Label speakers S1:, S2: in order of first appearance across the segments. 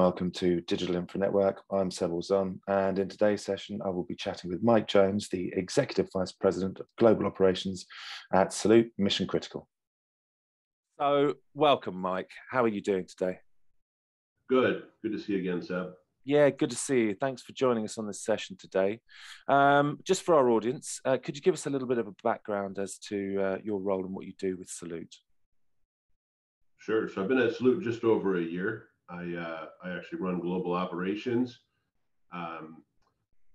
S1: welcome to Digital Infra Network. I'm Sebel Zon, and in today's session, I will be chatting with Mike Jones, the Executive Vice President of Global Operations at Salute Mission Critical. So, welcome, Mike. How are you doing today?
S2: Good. Good to see you again, Seb.
S1: Yeah, good to see you. Thanks for joining us on this session today. Just for our audience, could you give us a little bit of a background as to your role and what you do with Salute?
S2: Sure. So I've been at Salute just over a year. I actually run global operations.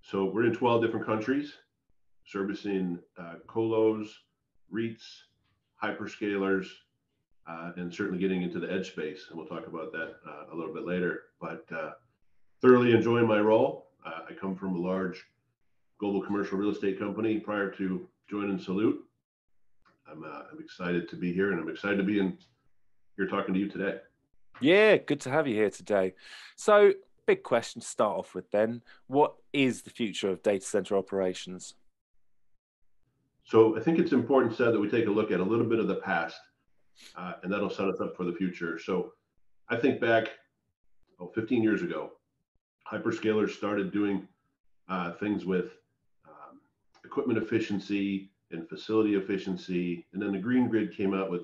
S2: So we're in 12 different countries, servicing colos, REITs, hyperscalers, and certainly getting into the edge space. And we'll talk about that a little bit later. But thoroughly enjoying my role. I come from a large global commercial real estate company prior to joining Salute. I'm excited to be here, and I'm excited to be here talking to you today.
S1: Yeah, good to have you here today. So, big question to start off with then. What is the future of data center operations?
S2: So I think it's important, Seth, that we take a look at a little bit of the past, and that'll set us up for the future. So I think back 15 years ago, hyperscalers started doing things with equipment efficiency and facility efficiency, and then the green grid came out with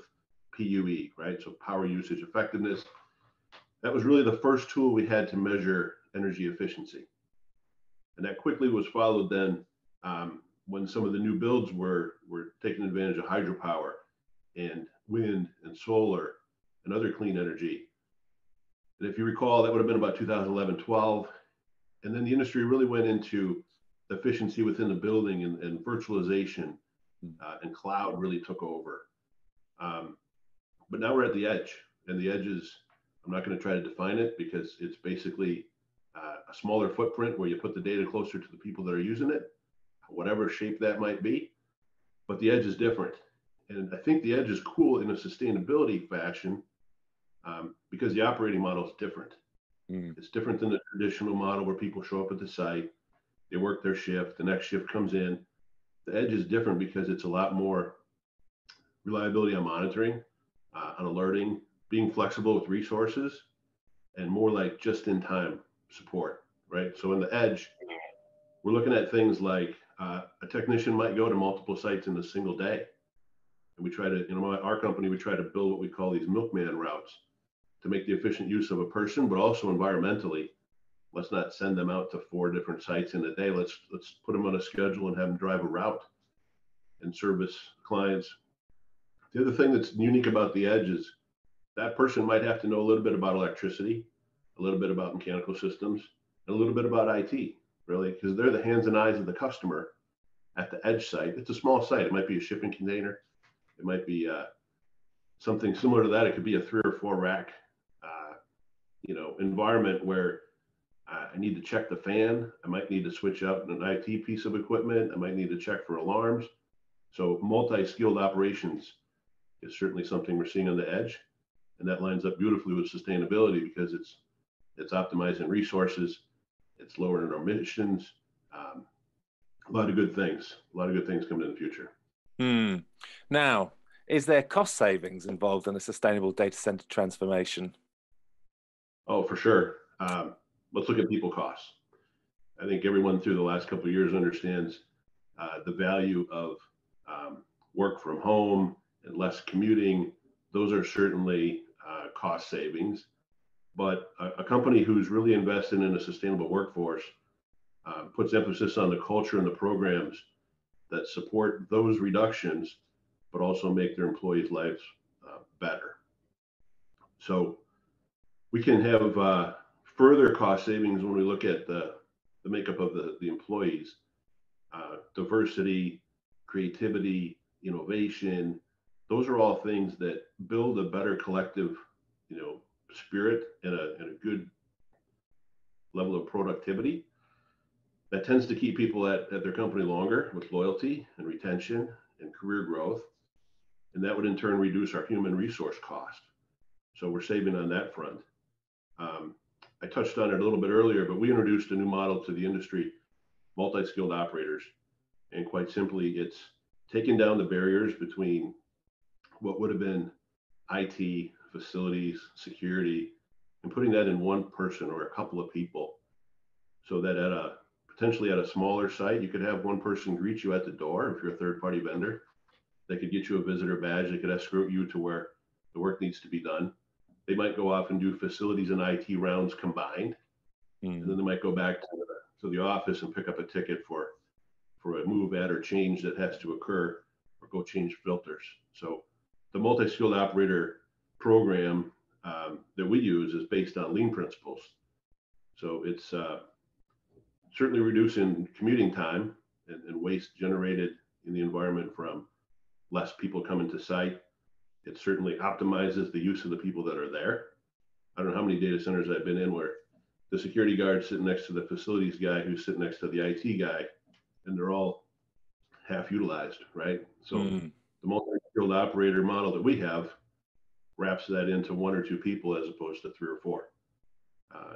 S2: PUE, right? So power usage effectiveness. That was really the first tool we had to measure energy efficiency. And that quickly was followed then when some of the new builds were taking advantage of hydropower and wind and solar and other clean energy. And if you recall, that would have been about 2011, 12. And then the industry really went into efficiency within the building, and virtualization and cloud really took over. But now we're at the edge, and the edge is, I'm not going to try to define it because it's basically a smaller footprint where you put the data closer to the people that are using it, whatever shape that might be. But the edge is different. And I think the edge is cool in a sustainability fashion because the operating model is different. It's different than the traditional model where people show up at the site, they work their shift, the next shift comes in. The edge is different because it's a lot more reliability on monitoring, on alerting, being flexible with resources, and more like just-in-time support, right? So in the edge, we're looking at things like a technician might go to multiple sites in a single day. And we try to, our company, we try to build what we call these milkman routes to make the efficient use of a person, but also environmentally. Let's not send them out to 4 different sites in a day. Let's put them on a schedule and have them drive a route and service clients. The other thing that's unique about the edge is that person might have to know a little bit about electricity, a little bit about mechanical systems, and a little bit about IT, really, because they're the hands and eyes of the customer at the edge site. It's a small site. It might be a shipping container. It might be something similar to that. It could be a 3 or 4 rack, environment where I need to check the fan. I might need to switch out an IT piece of equipment. I might need to check for alarms. So multi-skilled operations is certainly something we're seeing on the edge. And that lines up beautifully with sustainability because it's optimizing resources, it's lowering our emissions, a lot of good things coming in the future.
S1: Now, is there cost savings involved in a sustainable data center transformation?
S2: Oh, for sure. Let's look at people costs. I think everyone through the last couple of years understands the value of work from home and less commuting. Those are certainly cost savings. But a company who's really invested in a sustainable workforce puts emphasis on the culture and the programs that support those reductions, but also make their employees' lives better. So we can have further cost savings when we look at the makeup of the employees. Diversity, creativity, innovation, those are all things that build a better collective, spirit and a good level of productivity. That tends to keep people at their company longer with loyalty and retention and career growth. And that would in turn reduce our human resource cost. So we're saving on that front. I touched on it a little bit earlier, but we introduced a new model to the industry, multi-skilled operators. And quite simply, it's taking down the barriers between what would have been IT, facilities, security, and putting that in one person or a couple of people, so that potentially at a smaller site, you could have one person greet you at the door if you're a third-party vendor. They could get you a visitor badge. They could escort you to where the work needs to be done. They might go off and do facilities and IT rounds combined, and then they might go back to the office and pick up a ticket for a move, add, or change that has to occur, or go change filters. So the multi-skilled operator program that we use is based on lean principles. So it's certainly reducing commuting time and waste generated in the environment from less people coming to site. It certainly optimizes the use of the people that are there. I don't know how many data centers I've been in where the security guard's sitting next to the facilities guy who's sitting next to the IT guy, and they're all half utilized, right? So the multi-skilled operator model that we have wraps that into one or two people as opposed to three or four.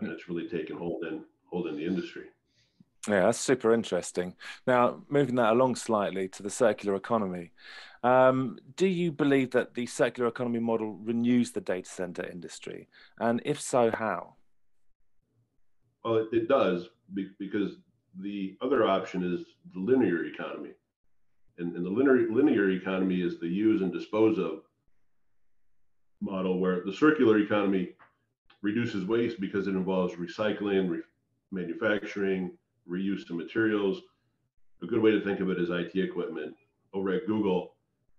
S2: And it's really taken hold in the industry.
S1: Yeah, that's super interesting. Now, moving that along slightly to the circular economy, do you believe that the circular economy model renews the data center industry? And if so, how?
S2: Well, it does, because the other option is the linear economy. And the linear economy is the use and dispose of model, where the circular economy reduces waste because it involves recycling, manufacturing, reuse of materials. A good way to think of it is IT equipment. Over at Google,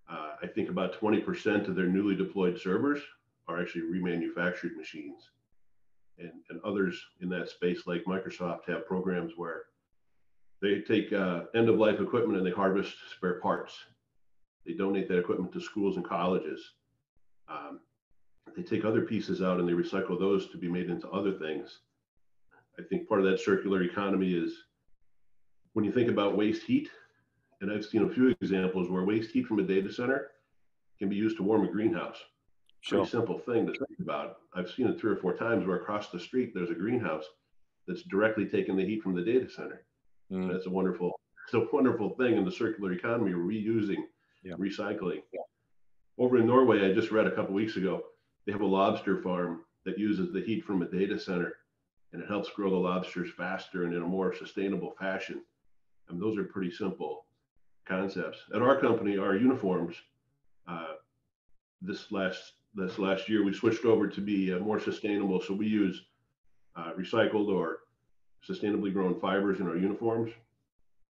S2: I think about 20% of their newly deployed servers are actually remanufactured machines. And others in that space, like Microsoft, have programs where they take end-of-life equipment and they harvest spare parts. They donate that equipment to schools and colleges. They take other pieces out and they recycle those to be made into other things. I think part of that circular economy is when you think about waste heat, and I've seen a few examples where waste heat from a data center can be used to warm a greenhouse. Pretty simple thing to think about. I've seen it 3 or 4 times where across the street there's a greenhouse that's directly taking the heat from the data center. That's a wonderful thing in the circular economy, reusing, recycling. Over in Norway, I just read a couple weeks ago, they have a lobster farm that uses the heat from a data center, and it helps grow the lobsters faster and in a more sustainable fashion. I mean, those are pretty simple concepts. At our company, our uniforms, this last year, we switched over to be more sustainable. So we use recycled or sustainably grown fibers in our uniforms.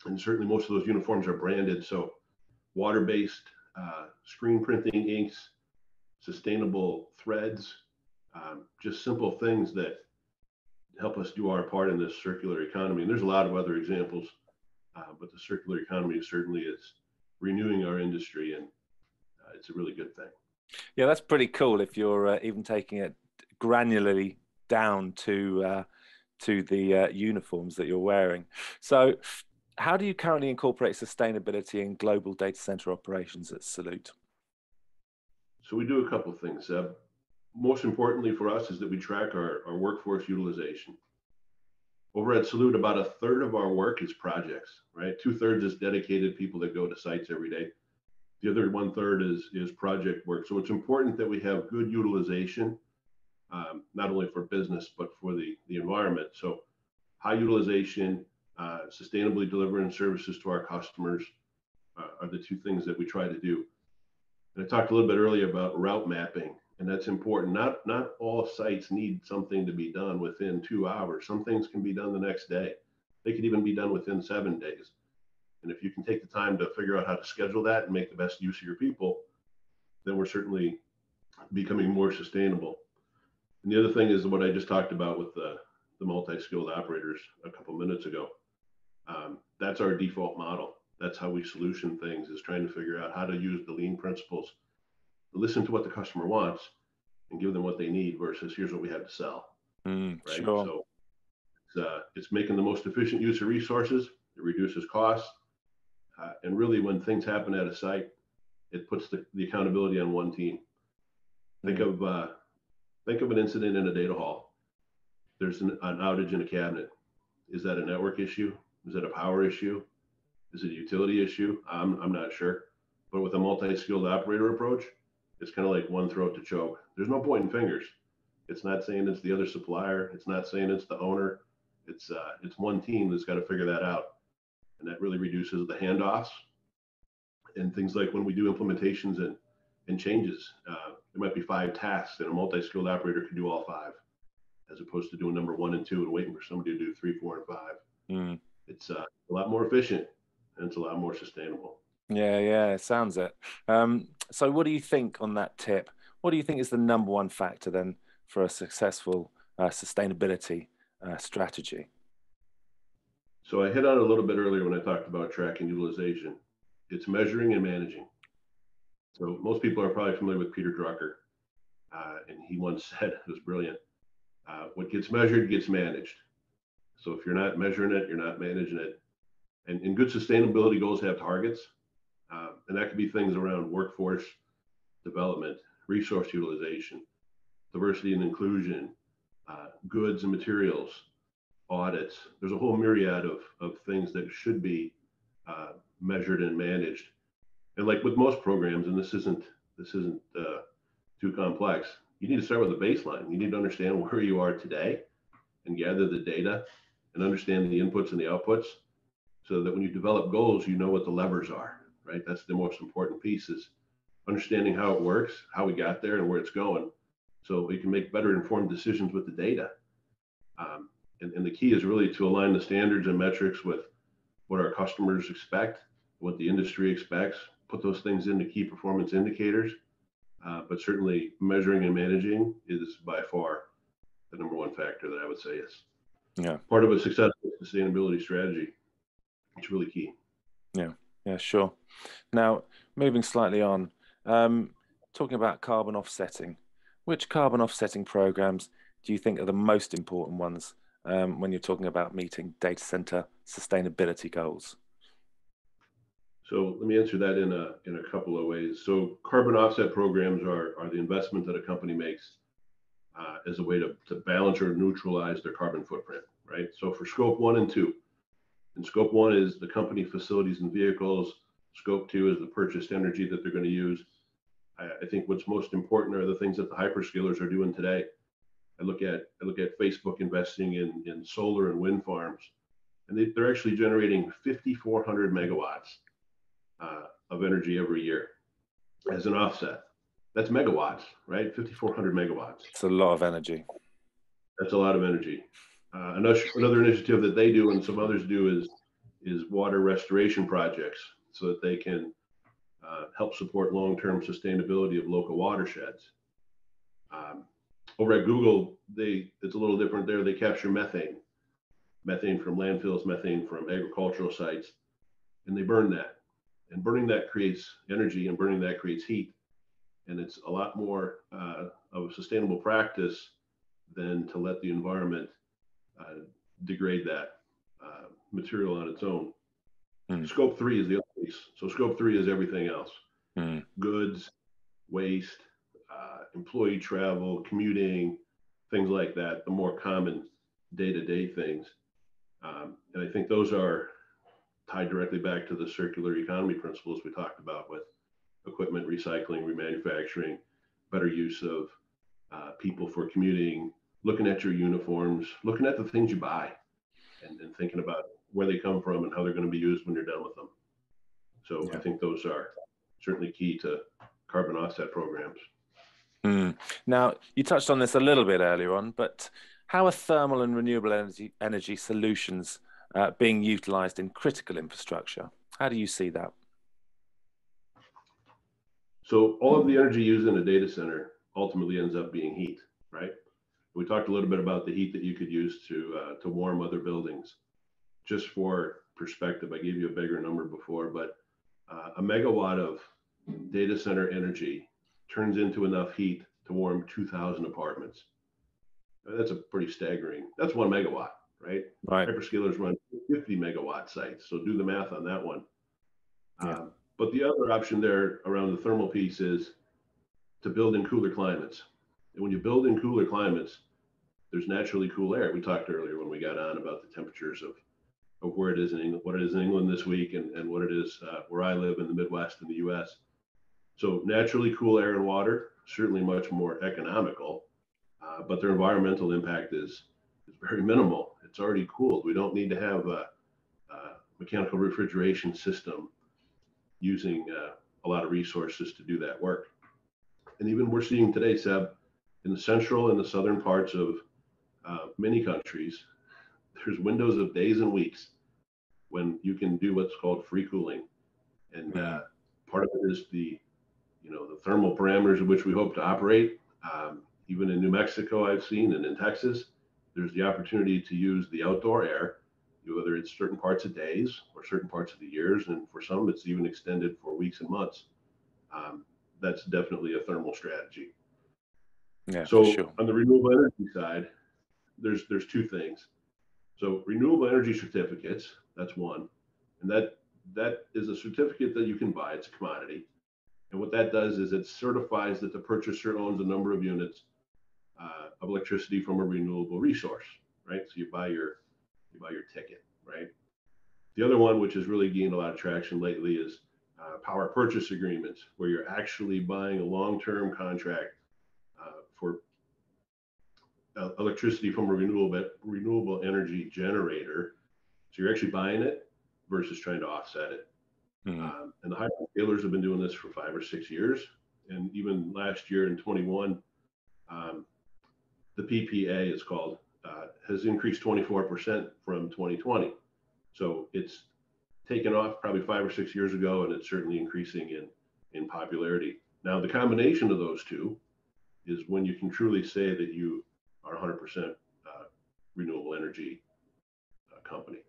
S2: And certainly most of those uniforms are branded. So water-based screen printing inks, sustainable threads, just simple things that help us do our part in this circular economy. And there's a lot of other examples, but the circular economy certainly is renewing our industry, and it's a really good thing.
S1: Yeah, that's pretty cool if you're even taking it granularly down to the uniforms that you're wearing. So how do you currently incorporate sustainability in global data center operations at Salute?
S2: So we do a couple of things. Most importantly for us is that we track our workforce utilization. Over at Salute, about 1/3 of our work is projects, right? 2/3 is dedicated people that go to sites every day. The other 1/3 is project work. So it's important that we have good utilization, not only for business, but for the environment. So high utilization, sustainably delivering services to our customers are the two things that we try to do. And I talked a little bit earlier about route mapping, and that's important. Not all sites need something to be done within 2 hours. Some things can be done the next day. They could even be done within 7 days. And if you can take the time to figure out how to schedule that and make the best use of your people, then we're certainly becoming more sustainable. And the other thing is what I just talked about with the multi-skilled operators a couple minutes ago. That's our default model. That's how we solution things, is trying to figure out how to use the lean principles, listen to what the customer wants and give them what they need versus here's what we have to sell. Right.
S1: Sure.
S2: So it's making the most efficient use of resources. It reduces costs. And really when things happen at a site, it puts the accountability on one team. Think of an incident in a data hall. There's an outage in a cabinet. Is that a network issue? Is it a power issue? Is it a utility issue? I'm not sure. But with a multi-skilled operator approach, it's kind of like one throat to choke. There's no pointing fingers. It's not saying it's the other supplier. It's not saying it's the owner. It's one team that's got to figure that out, and that really reduces the handoffs and things like when we do implementations and changes. There might be 5 tasks, and a multi-skilled operator can do all 5, as opposed to doing number 1 and 2 and waiting for somebody to do 3, 4, and 5.
S1: Mm.
S2: It's a lot more efficient, and it's a lot more sustainable.
S1: Yeah, it sounds it. So what do you think on that tip? What do you think is the number one factor then for a successful sustainability strategy?
S2: So I hit on it a little bit earlier when I talked about tracking utilization. It's measuring and managing. So most people are probably familiar with Peter Drucker, and he once said, it was brilliant, what gets measured gets managed. So if you're not measuring it, you're not managing it. And good sustainability goals have targets, and that could be things around workforce development, resource utilization, diversity and inclusion, goods and materials, audits. There's a whole myriad of things that should be measured and managed. And like with most programs, and this isn't too complex, you need to start with a baseline. You need to understand where you are today and gather the data and understand the inputs and the outputs, so that when you develop goals, you know what the levers are, right? That's the most important piece, is understanding how it works, how we got there, and where it's going, so we can make better informed decisions with the data. And the key is really to align the standards and metrics with what our customers expect, what the industry expects, put those things into key performance indicators. But certainly measuring and managing is by far the number one factor that I would say is part of a successful sustainability strategy. It's really key.
S1: Yeah, sure. Now, moving slightly on, talking about carbon offsetting, which carbon offsetting programs do you think are the most important ones when you're talking about meeting data center sustainability goals?
S2: So let me answer that in a couple of ways. So carbon offset programs are the investment that a company makes as a way to balance or neutralize their carbon footprint, right? So for scope 1 and 2, and scope 1 is the company facilities and vehicles. Scope 2 is the purchased energy that they're going to use. I think what's most important are the things that the hyperscalers are doing today. I look at Facebook investing in solar and wind farms, and they're actually generating 5,400 megawatts of energy every year as an offset. That's megawatts, right? 5,400 megawatts.
S1: It's a lot of energy.
S2: That's a lot of energy. Another initiative that they do and some others do is water restoration projects, so that they can help support long-term sustainability of local watersheds. Over at Google, it's a little different there. They capture methane from landfills, methane from agricultural sites, and they burn that. And burning that creates energy, and burning that creates heat. And it's a lot more of a sustainable practice than to let the environment degrade that material on its own. Scope 3 is the other piece. So scope 3 is everything else. Goods, waste, employee travel, commuting, things like that, the more common day-to-day things. And I think those are tied directly back to the circular economy principles we talked about, with equipment recycling, remanufacturing, better use of people for commuting, looking at your uniforms, looking at the things you buy, and thinking about where they come from and how they're going to be used when you're done with them. So I think those are certainly key to carbon offset programs.
S1: Now, you touched on this a little bit earlier on, but how are thermal and renewable energy solutions being utilized in critical infrastructure? How do you see that?
S2: So all of the energy used in a data center ultimately ends up being heat, right? We talked a little bit about the heat that you could use to warm other buildings. Just for perspective, I gave you a bigger number before, but a megawatt of data center energy turns into enough heat to warm 2,000 apartments. That's a pretty staggering. That's 1 megawatt, right? Hyperscalers run 50 megawatt sites, so do the math on that one. But the other option there around the thermal piece is to build in cooler climates. And when you build in cooler climates, there's naturally cool air. We talked earlier when we got on about the temperatures of where it is in England, what it is in England this week, and what it is where I live in the Midwest in the US. So naturally cool air and water, certainly much more economical, but their environmental impact is very minimal. It's already cooled. We don't need to have a mechanical refrigeration system using a lot of resources to do that work. And even we're seeing today, Seb, in the central and the southern parts of many countries, there's windows of days and weeks when you can do what's called free cooling. And part of it is the thermal parameters in which we hope to operate. Even in New Mexico, I've seen, and in Texas, there's the opportunity to use the outdoor air, whether it's certain parts of days or certain parts of the years, and for some, it's even extended for weeks and months. That's definitely a thermal strategy.
S1: Yeah,
S2: so
S1: for sure.
S2: On the renewable energy side, there's two things. So renewable energy certificates, that's one, and that is a certificate that you can buy. It's a commodity, and what that does is it certifies that the purchaser owns a number of units of electricity from a renewable resource, right? So you buy your ticket, right? The other one, which has really gained a lot of traction lately, is power purchase agreements, where you're actually buying a long-term contract for electricity from a renewable energy generator. So you're actually buying it versus trying to offset it. And the hyperscalers have been doing this for 5 or 6 years. And even last year in 21, the PPA is called, has increased 24% from 2020. So it's taken off probably 5 or 6 years ago, and it's certainly increasing in popularity. Now, the combination of those two is when you can truly say that you are 100% renewable energy company.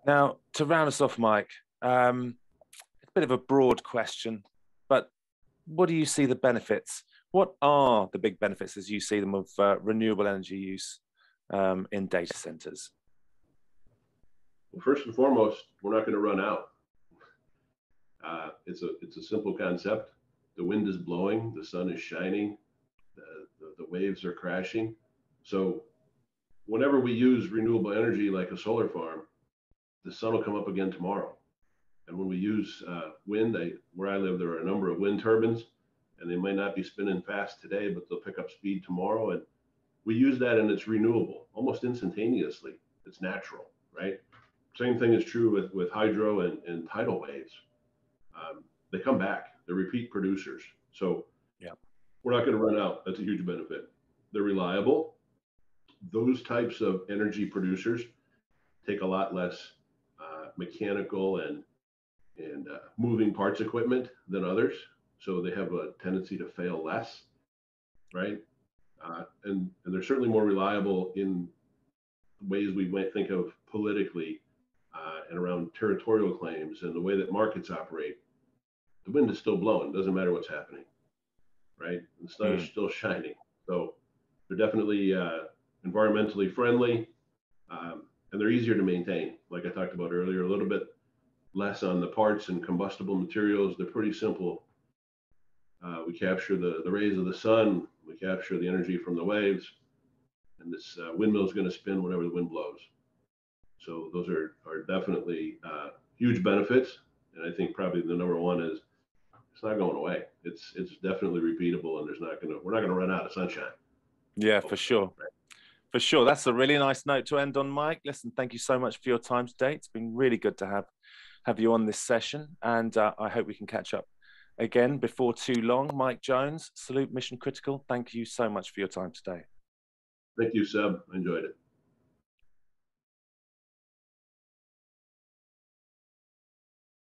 S1: Now, to round us off, Mike, it's a bit of a broad question, but what do you see the benefits? What are the big benefits as you see them of renewable energy use in data centers?
S2: Well, first and foremost, we're not going to run out. It's a simple concept. The wind is blowing, the sun is shining, the waves are crashing. So whenever we use renewable energy like a solar farm, the sun will come up again tomorrow. And when we use wind, where I live, there are a number of wind turbines, and they might not be spinning fast today, but they'll pick up speed tomorrow. And we use that, and it's renewable almost instantaneously. It's natural, right? Same thing is true with hydro and tidal waves. They come back. They're repeat producers. So we're not going to run out. That's a huge benefit. They're reliable. Those types of energy producers take a lot less mechanical and moving parts equipment than others. So they have a tendency to fail less, right? And they're certainly more reliable in ways we might think of politically and around territorial claims and the way that markets operate. The wind is still blowing. Doesn't matter what's happening, right? The sun is still shining. So they're definitely environmentally friendly, and they're easier to maintain. Like I talked about earlier, a little bit less on the parts and combustible materials. They're pretty simple. We capture the rays of the sun. We capture the energy from the waves, and this windmill is going to spin whenever the wind blows. So those are definitely huge benefits. And I think probably the number one is it's not going away. It's definitely repeatable, and we're not gonna run out of sunshine.
S1: Yeah, for sure. For sure. That's a really nice note to end on, Mike. Listen, thank you so much for your time today. It's been really good to have you on this session, and I hope we can catch up again before too long. Mike Jones, Salute Mission Critical, thank you so much for your time today.
S2: Thank you, Seb. I enjoyed it.